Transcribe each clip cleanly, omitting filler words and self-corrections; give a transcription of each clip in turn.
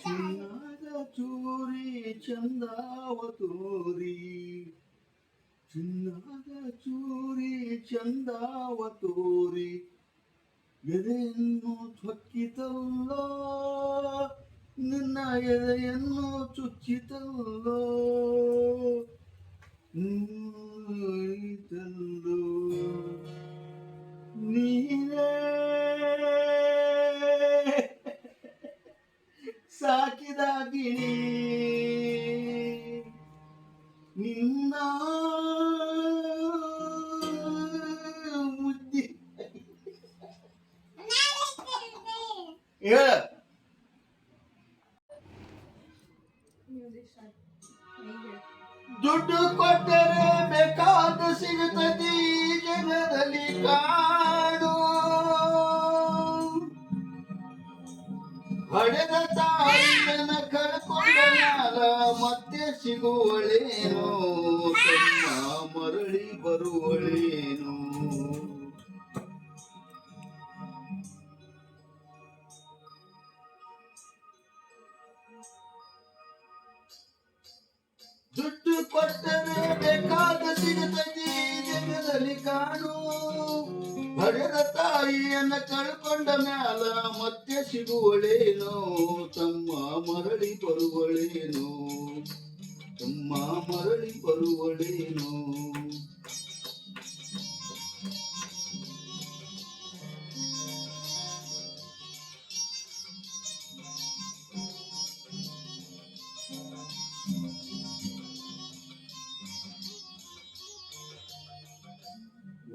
ಚಿನ್ನದ ಚೂರಿ ಚಂದಾವ ತೋರಿ ಚಿನ್ನದ ಚೂರಿ ಚಂದಾವ ತೋರಿ ಎದೆಯನ್ನು ಚೊಕ್ಕಿತಲ್ಲೋ ನಿನ್ನ ಎದೆಯನ್ನು ಚುಚ್ಚಿತಲ್ಲೋ ತಲ್ಲೋ ನೀನೇ ಸಾಕಿದ ಗಿಣಿ ನಿನ್ನ ಮುದ್ದಿ ಹೇಳ ದುಡ್ಡು ಕೊಟ್ಟರೆ ಬೇಕಾದ ಸಿಗುತ್ತದೆ ಜಗದಲ್ಲಿ ಕಾಡು ಹಡೆದ ತಾಯಿಯನ್ನ ಕಳ್ಕೊಂಡ ಮ್ಯಾಲ ಮತ್ತೆ ಸಿಗುವಳೇನೋ ತಮ್ಮ ಮರಳಿ ಬರುವಳೇನೋ ದುಡ್ಡು ಕೊಟ್ಟರೆ ಬೇಕಾದ ಸಿಗುತ್ತದೆ ಜಗದಲ್ಲಿ ಕಾಣು ಹಡೆದ ತಾಯಿಯನ್ನ ಕಳ್ಕೊಂಡ ಮ್ಯಾಲ ಮತ್ತೆ ಸಿಗುವಳೇನೋ ತಮ್ಮ ಮರಳಿ ಬರುವಳೇನೋ ತಮ್ಮ ಮರಳಿ ಬರುವಳೇನೋ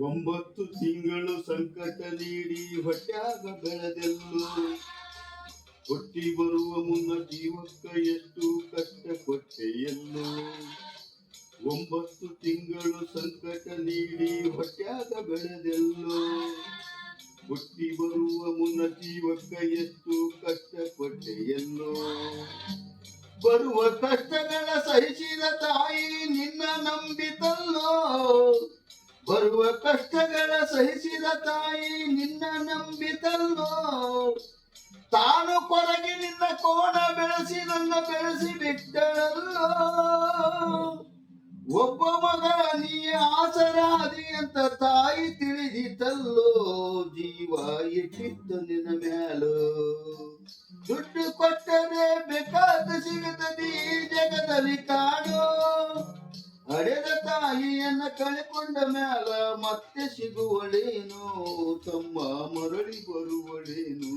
ಒಂಬತ್ತು ತಿಂಗಳು ಸಂಕಟ ನೀಡಿ ಹೊಟ್ಯಾಗ ಬೆಳೆದೆಲ್ಲೋ ಹುಟ್ಟಿ ಬರುವ ಮುನ್ನ ಜೀವಕ್ಕ ಎಷ್ಟು ಕಷ್ಟ ಕೊಟ್ಟೆಯಲ್ಲೋ ಒಂಬತ್ತು ತಿಂಗಳು ಸಂಕಟ ನೀಡಿ ಹೊಟ್ಯಾಗ ಬೆಳೆದೆಲ್ಲೋ ಹುಟ್ಟಿ ಬರುವ ಮುನ್ನ ಜೀವಕ್ಕ ಎಷ್ಟು ಕಷ್ಟ ಕೊಟ್ಟೆಯಲ್ಲೋ ಬರುವ ಕಷ್ಟಗಳ ಸಹಿಸಿದ ತಾಯಿ ನಿನ್ನ ನಂಬಿತಲ್ಲೋ ಬರುವ ಕಷ್ಟಗಳ ಸಹಿಸಿದ ತಾಯಿ ನಿನ್ನ ನಂಬಿತಲ್ಲೋ ತಾನು ಕೊರಗಿನಿಂದ ಕೋಣ ಬೆಳೆಸಿ ನನ್ನ ಬೆಳೆಸಿ ಬಿಟ್ಟಳಲ್ಲೋ ಒಬ್ಬ ಮಗ ನೀ ಆಸರಾದಿ ಅಂತ ತಾಯಿ ತಿಳಿದಿತಲ್ಲೋ ಜೀವ ಇಟ್ಟಿತ್ತು ನಿನ್ನ ಮ್ಯಾಲೋ ದುಡ್ಡು ಕೊಟ್ಟರೆ ಬೇಕಾದ ಸಿಗುತ್ತದೆ ಜಗದಲ್ಲಿ ಕಾಣೋ ಹಡೆದ ತಾಯಿಯನ್ನ ಕಳೆಕೊಂಡ ಮ್ಯಾಲ ಮತ್ತೆ ಸಿಗುವಳೇನೋ ತಮ್ಮ ಮರಳಿ ಬರುವಳೇನು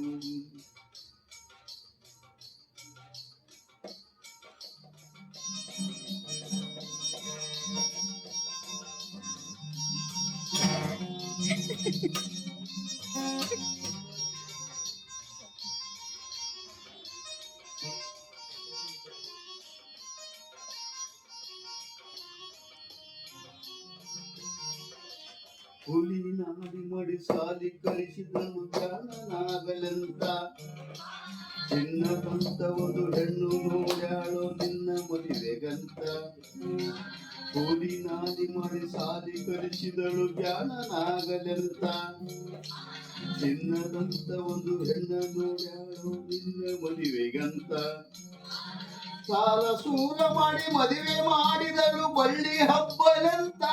ಹುಲಿ ನಾಡಿ ಮಾಡಿ ಸಾಲಿ ಕಳಿಸಿದನು ಜಾಣನಾಗಲೆಂತ ಚಿನ್ನದಂತ ಒಂದು ಹೆಣ್ಣು ನೋಡ್ಯಾಳೋ ನಿನ್ನ ಮದುವೆಗಂತ ಹುಲಿ ನಾಡಿ ಮಾಡಿ ಸಾಲಿ ಕಳಿಸಿದಳು ಜಾಣನಾಗಲೆಂತ ಚಿನ್ನದಂತ ಒಂದು ಹೆಣ್ಣು ನೋಡ್ಯಾಳೋ ನಿನ್ನ ಮದುವೆಗಂತ ಸಾಲ ಸೂರ ಮಾಡಿ ಮದುವೆ ಮಾಡಿದಳು ಬಳ್ಳಿ ಹಬ್ಬಲೆಂತ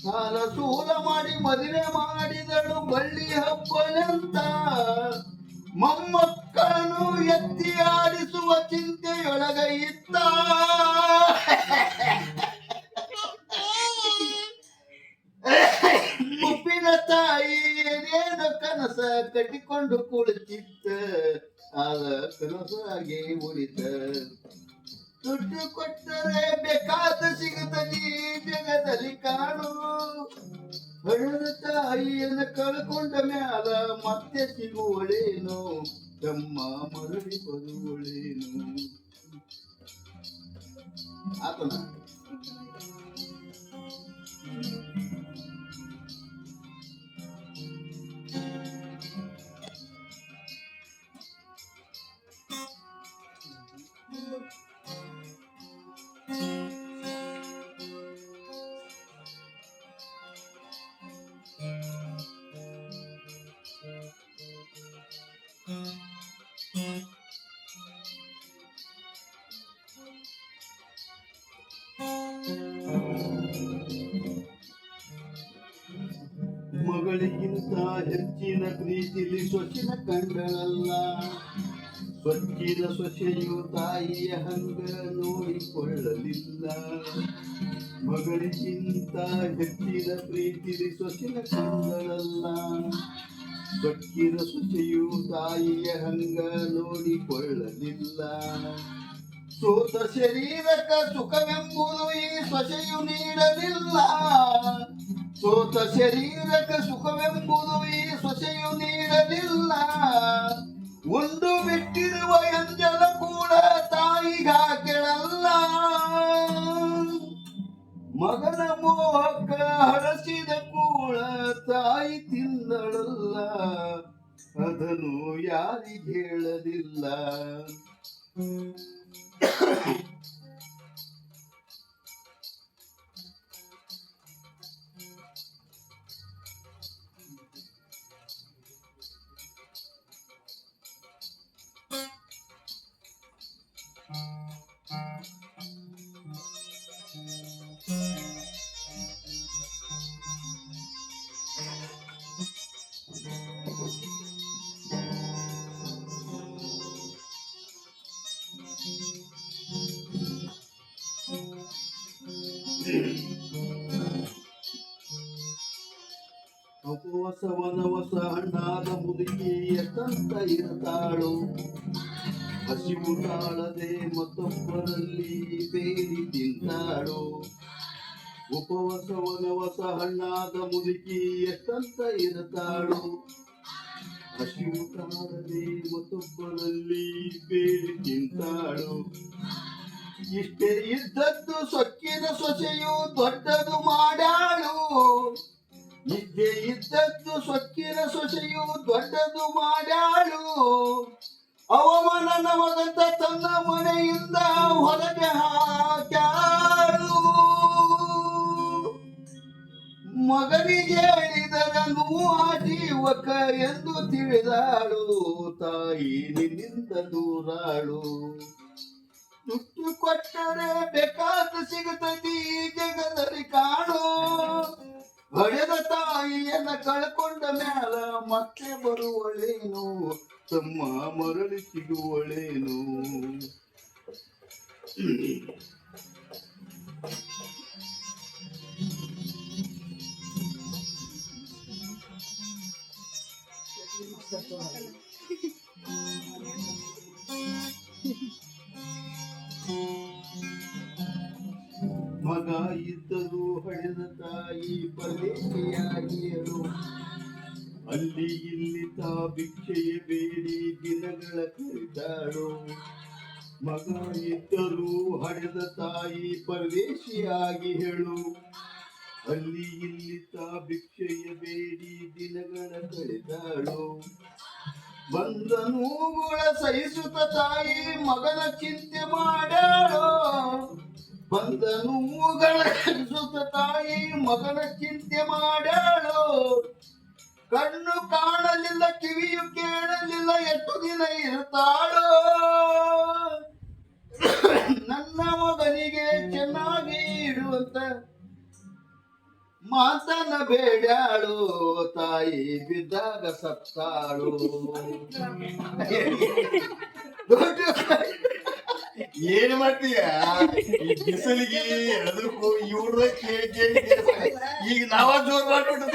ಸಾಲ ಸೂಲ ಮಾಡಿ ಮದುವೆ ಮಾಡಿದಳು ಬಳ್ಳಿ ಹಬ್ಬನಂತ ಮೊಮ್ಮಕ್ಕಳನ್ನು ಎತ್ತಿ ಆಡಿಸುವ ಚಿಂತೆಯೊಳಗ ಇತ್ತ ಮುಪ್ಪಿನ ತಾಯಿ ಏನೇನು ಕನಸ ಕಟ್ಟಿಕೊಂಡು ಕುಳಿತಿತ್ತ ಆದ ಕನಸಾಗಿ ಉಳಿತ ದುಡ್ಡು ಕೊಟ್ಟರೆ ಬೇಕಾದ ಸಿಗುತ್ತದೆ ಜಗದಲ್ಲಿ ಕಾಣು ಹಣದ ತಾಯಿಯನ್ನು ಕಳ್ಕೊಂಡ ಮ್ಯಾಲ ಮತ್ತೆ ಸಿಗುವಳೇನು ತಮ್ಮ ಮರಳಿ ಬರುವಳೇನು ಆತನ ಮಗಳಿಗಿಂತ ಹೆಚ್ಚಿನ ಪ್ರೀತಿಲಿ ಸೊಸಿನ ಕಂಡಳಲ್ಲ, ಸೊಕ್ಕಿನ ಸೊಸೆಯು ತಾಯಿಯ ಹಂಗ ನೋಡಿಕೊಳ್ಳಲಿಲ್ಲ. ಮಗಳಿಗಿಂತ ಹೆಚ್ಚಿನ ಪ್ರೀತಿಲಿ ಸೊಸಿನ ಕಂಡಳಲ್ಲ, ಸೊಕ್ಕಿನ ಸೊಸೆಯು ತಾಯಿಯ ಹಂಗ ನೋಡಿಕೊಳ್ಳಲಿಲ್ಲ. ಸೋತ ಶರೀರಕ ಸುಖವೆಂಬುದು ಈ ಸೊಸೆಯು ನೀಡಲಿಲ್ಲ, ಸೋತ ಶರೀರಕ ಸುಖವೆಂಬುದು ಈ ಸೊಸೆಯು ನೀಡಲಿಲ್ಲ. ಉಂಡು ಬಿಟ್ಟಿರುವ ಎಂಜಲ ಕೂಡ ತಾಯಿಗಾಕೆಳಲ್ಲ, ಮಗನ ಮೋಹಕ್ಕ ಹರಸಿದ ಕೂಳ ತಾಯಿ ತಿಂದಳಲ್ಲ, ಅದನ್ನು ಯಾರಿಗೆ ಹೇಳಲಿಲ್ಲ. ಉಪವಾಸ ವನವಸ ಹಣ್ಣಾದ ಮುದುಕಿ ಎಷ್ಟಂತ ಇರ್ತಾಳು, ಹಸಿವು ತಾಳದೆ ಮತ್ತೊಬ್ಬರಲ್ಲಿ ಬೇಡಿ ತಿಂತಾಳು. ಉಪವಾಸ ವನವಸ ಹಣ್ಣಾದ ಮುದುಕಿ ಎಷ್ಟಂತ ಇರ್ತಾಳು, ಹಸಿವು ತಾಳದೆ ಮತ್ತೊಬ್ಬರಲ್ಲಿ ಬೇಡಿ ತಿಂತಾಳು. ಇಷ್ಟೇ ಇದ್ದದ್ದು ಸೊಕ್ಕಿನ ಸೊಸೆಯು ದೊಡ್ಡದು ಮಾಡ್ಯಾಳು, ಇದ್ದೇ ಇದ್ದದ್ದು ಸೊಕ್ಕಿನ ಸೊಸೆಯು ದೊಡ್ಡದು ಮಾಡ್ಯಾಳು. ಅವಮಾನ ನಮಗಂತ ತನ್ನ ಮನೆಯಿಂದ ಹೊರಗೆ ಹಾಕ್ಯಾಳು. ಮಗನಿಗೆ ಹೇಳಿದರ ಆ ಜೀವಕ ಎಂದು ತಿಳಿದಾಳು, ತಾಯಿ ನಿನ್ನಿಂದ ದೂರಾಳು. ದುಡ್ಡು ಕೊಟ್ಟರೆ ಬೇಕಾದ ಸಿಗುತ್ತದೆ ಈ ಜಗದಲ್ಲಿ ಕಾಣೋ, ಹಡೆದ ತಾಯಿಯನ್ನ ಕಳ್ಕೊಂಡ ಮ್ಯಾಲ ಮತ್ತೆ ಬರುವಳೇನು, ತಮ್ಮ ಮರಳಿ ಸಿಗುವಳೇನು. ಮಗ ಇದ್ದರೂ ಹಡೆದ ತಾಯಿ ಪರದೇಶಿಯಾಗಿಯರು, ಅಲ್ಲಿ ಇಲ್ಲಿ ತಾ ಭಿಕ್ಷೆಯ ಬೇಡಿ ದಿನಗಳ ಕರಿತಾಳು. ಮಗ ಇದ್ದರೂ ಹಡೆದ ತಾಯಿ ಪರದೇಶಿಯಾಗಿ ಹೇಳು, ಅಲ್ಲಿ ಇಲ್ಲಿ ತಾ ಭಿಕ್ಷೆಯ ಬೇಡಿ ದಿನಗಳ ಕಳೆದಾಳು. ಬಂದ ನೋವುಗಳ ಸಹಿಸುತ್ತ ತಾಯಿ ಮಗನ ಚಿಂತೆ ಮಾಡ್ಯಾಳು, ಬಂದ ನೋವುಗಳ ಸಹಿಸುತ್ತ ತಾಯಿ ಮಗನ ಚಿಂತೆ ಮಾಡ್ಯಾಳು. ಕಣ್ಣು ಕಾಣಲಿಲ್ಲ ಕಿವಿಯು ಕೇಳಲಿಲ್ಲ ಎಷ್ಟು ದಿನ ಇರ್ತಾಳೋ, ನನ್ನ ಮಗನಿಗೆ ಚೆನ್ನಾಗಿ ಇಡುವಂತ ಮಾತನ್ನ ಬೇಡ್ಯಾಳು, ತಾಯಿ ಬಿದ್ದಾಗ ಸತ್ತಾಳು. ಏನ್ ಮಾಡ್ತೀಯ ಈ ಬಿಸಿಲಿಗೆ ಅದಕ್ಕೂ ಇವ್ರ ಈಗ ನಾವ ಜೋರ್ ಮಾಡ್ಬಿಟ್ಟು